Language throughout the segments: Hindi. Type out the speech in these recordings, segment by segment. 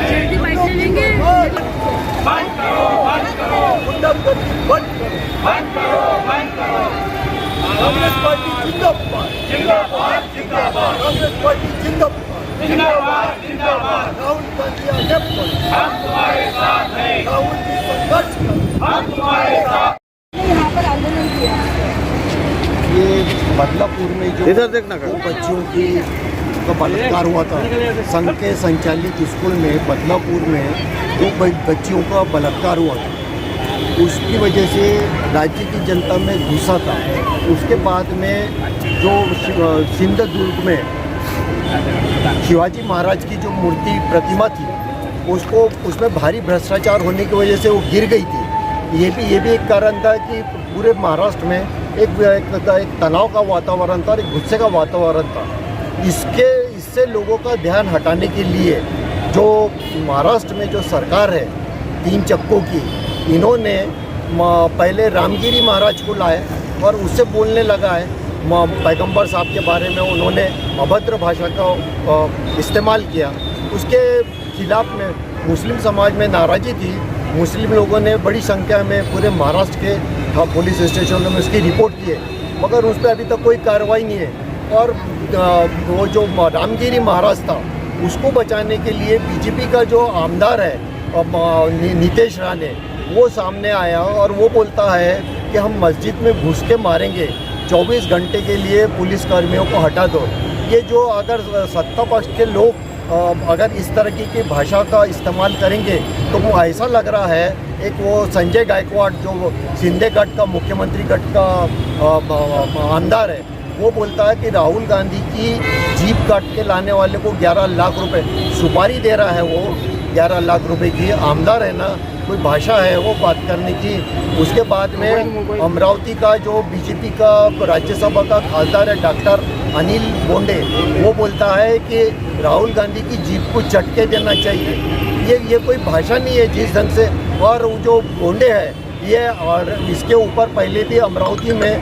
जल्दी बैठने देंगे। बंद करो, बंद करो, गुंडागर्दी बंद करो, बंद करो, बंद करो। कांग्रेस पार्टी जिंदाबाद, जिंदाबाद, जिंदाबाद। कांग्रेस पार्टी जिंदाबाद, जिंदाबाद, जिंदाबाद। राहुल गांधी आगे बढ़ो, हम तुम्हारे साथ हैं। राहुल जी संघर्ष करो, हम तुम्हारे साथ। यहाँ पर आंदोलन किया। ये बदलापुर में जो इधर देखना दो बच्चियों की का बलात्कार हुआ था, संघ के संचालित स्कूल में बदलापुर में दो बच्चियों का बलात्कार हुआ था। उसकी वजह से राज्य की जनता में गुस्सा था। उसके बाद में जो सिंधुदुर्ग में शिवाजी महाराज की जो मूर्ति प्रतिमा थी, उसको उसमें भारी भ्रष्टाचार होने की वजह से वो गिर गई थी। ये भी एक कारण था कि पूरे महाराष्ट्र में एक तनाव का वातावरण था और एक गुस्से का वातावरण था। इससे लोगों का ध्यान हटाने के लिए जो महाराष्ट्र में जो सरकार है तीन चक्कों की, इन्होंने पहले रामगिरी महाराज को लाए और उससे बोलने लगा है पैगंबर साहब के बारे में। उन्होंने अभद्र भाषा का इस्तेमाल किया। उसके खिलाफ में मुस्लिम समाज में नाराज़गी थी। मुस्लिम लोगों ने बड़ी संख्या में पूरे महाराष्ट्र के पुलिस स्टेशनों में उसकी रिपोर्ट की है, मगर उस पर अभी तक कोई कार्रवाई नहीं है। और वो जो रामगिरी महाराज था, उसको बचाने के लिए बीजेपी का जो आमदार है नीतीश राणे, वो सामने आया और वो बोलता है कि हम मस्जिद में घुस के मारेंगे, 24 घंटे के लिए पुलिस कर्मियों को हटा दो। ये जो अगर सत्ता पक्ष के लोग अगर इस तरह की भाषा का इस्तेमाल करेंगे तो वो ऐसा लग रहा है, एक वो संजय गायकवाड़ जो शिंदे गढ़ का मुख्यमंत्री गढ़ का आमदार है, वो बोलता है कि राहुल गांधी की जीप काट के लाने वाले को 11 लाख रुपए सुपारी दे रहा है। वो 11 लाख रुपए की आमदार है ना, कोई भाषा है वो बात करने की। उसके बाद में अमरावती का जो बीजेपी का राज्यसभा का खासदार है डॉक्टर अनिल बोंडे, वो बोलता है कि राहुल गांधी की जीप को झटके देना चाहिए। ये कोई भाषा नहीं है जिस ढंग से। और वो जो बोंडे है ये, और इसके ऊपर पहले भी अमरावती में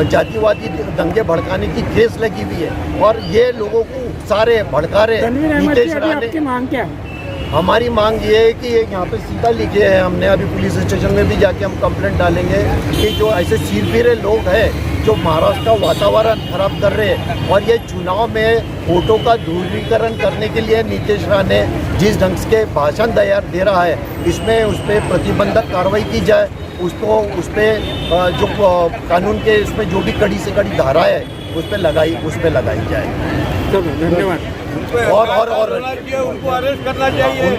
जातिवादी दंगे भड़काने की केस लगी हुई है और ये लोगों को सारे भड़का रहे। नीतीश राणे, मांग क्या है? हमारी मांग ये है कि यहाँ पे सीधा लिखे है, हमने अभी पुलिस स्टेशन में भी जाके हम कंप्लेंट डालेंगे कि जो ऐसे सिरफिरे लोग हैं जो महाराष्ट्र का वातावरण खराब कर रहे हैं, और ये चुनाव में वोटों का ध्रुवीकरण करने के लिए नीतीश राणे जिस ढंग के भाषण दे रहा है, इसमें उस पर प्रतिबंधक कार्रवाई की जाए। उसको उस पर जो कानून के उसमें जो भी कड़ी से कड़ी धारा है उस पर लगाई जाए। धन्यवाद। और उनको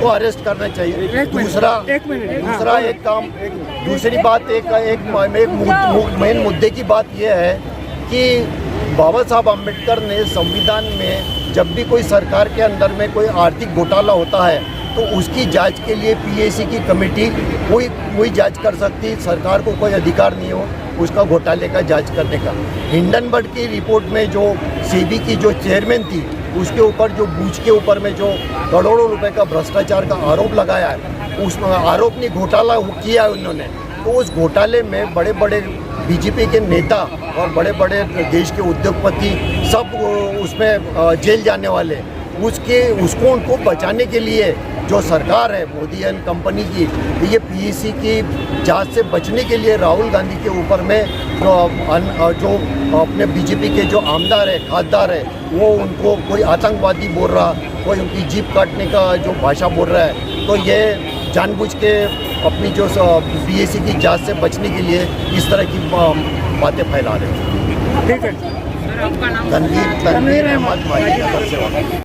अरेस्ट करना चाहिए। दूसरा दूसरी बात एक मेन मुद्दे की बात यह है कि बाबा साहब अम्बेडकर ने संविधान में जब भी कोई सरकार के अंदर में कोई आर्थिक घोटाला होता है तो उसकी जांच के लिए पीएसी की कमेटी कोई जांच कर सकती, सरकार को कोई अधिकार नहीं हो उसका घोटाले का जांच करने का। हिंडनबर्ग की रिपोर्ट में जो सेबी की जो चेयरमैन थी, उसके ऊपर जो बूच के ऊपर में जो करोड़ों रुपए का भ्रष्टाचार का आरोप लगाया है, उस आरोप ने घोटाला किया है उन्होंने। तो उस घोटाले में बड़े बड़े बीजेपी के नेता और बड़े बड़े देश के उद्योगपति सब उसमें जेल जाने वाले। उसको उनको बचाने के लिए जो सरकार है मोदी एंड कंपनी की, ये पीएसी की जांच से बचने के लिए राहुल गांधी के ऊपर में जो अपने बीजेपी के जो आमदार है खासदार है, वो उनको कोई आतंकवादी बोल रहा, कोई उनकी जीप काटने का जो भाषा बोल रहा है, तो ये जानबूझ के अपनी जो पीएसी की जांच से बचने के लिए इस तरह की बातें फैला रहे हैं। ठीक है। तनवीर अहमद भाई।